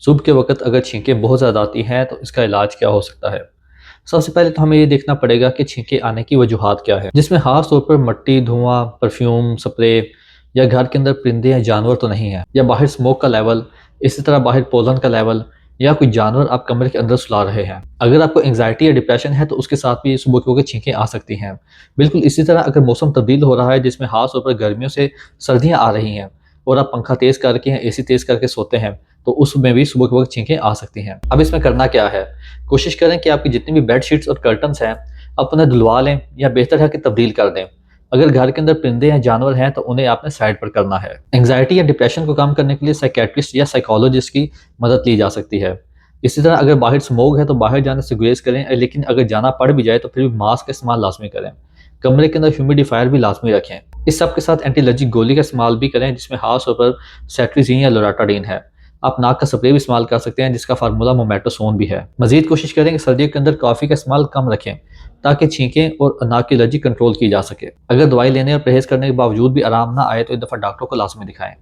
सुबह के वक़्त अगर छींकें बहुत ज़्यादा आती हैं तो इसका इलाज क्या हो सकता है? सबसे पहले तो हमें ये देखना पड़ेगा कि छींकें आने की वजूहात क्या है, जिसमें ख़ास तौर पर मिट्टी, धुआँ, परफ्यूम, स्प्रे या घर के अंदर परिंदे या जानवर तो नहीं है, या बाहर स्मोक का लेवल, इसी तरह बाहर पोलन का लेवल, या कोई जानवर आप कमरे के अंदर सुला रहे हैं। अगर आपको एंग्जायटी या डिप्रेशन है तो उसके साथ भी सुबह के वक़्त छींकें आ सकती हैं। बिल्कुल इसी तरह अगर मौसम तब्दील हो रहा है जिसमें ख़ास तौर पर गर्मियों से सर्दियाँ आ रही हैं और आप पंखा तेज़ करके या एसी तेज़ करके सोते हैं, तो उसमें भी सुबह के वक़्त छींकें आ सकती हैं। अब इसमें करना क्या है? कोशिश करें कि आपकी जितनी भी बेडशीट्स और कर्टन्स हैं, आप उन्हें धुलवा लें या बेहतर है कि तब्दील कर दें। अगर घर के अंदर परिंदे या जानवर हैं तो उन्हें आपने साइड पर करना है। एंग्जायटी या डिप्रेशन को कम करने के लिए साइकियाट्रिस्ट या साइकोलॉजिस्ट की मदद ली जा सकती है। इसी तरह अगर बाहर स्मोक है तो बाहर जाने से गुरेज करें, लेकिन अगर जाना पड़ भी जाए तो फिर भी मास्क का इस्तेमाल लाज़मी करें। कमरे के अंदर ह्यूमिडिफायर भी लाज़मी रखें। इस सब के साथ एंटी एलर्जिक गोली का इस्तेमाल भी करें जिसमें ख़ास तौर पर सेट्रिज़िन या लोराटाडीन है। आप नाक का स्प्रे भी इस्तेमाल कर सकते हैं जिसका फार्मूला मोमेटोसोन भी है। मज़ीद कोशिश करें कि सर्दियों के अंदर कॉफ़ी का इस्तेमाल कम रखें ताकि छींकें और नाक की एलर्जी कंट्रोल की जा सके। अगर दवाई लेने और परहेज़ करने के बावजूद भी आराम ना आए तो एक दफ़ा डॉक्टर को लाज़मी दिखाएँ।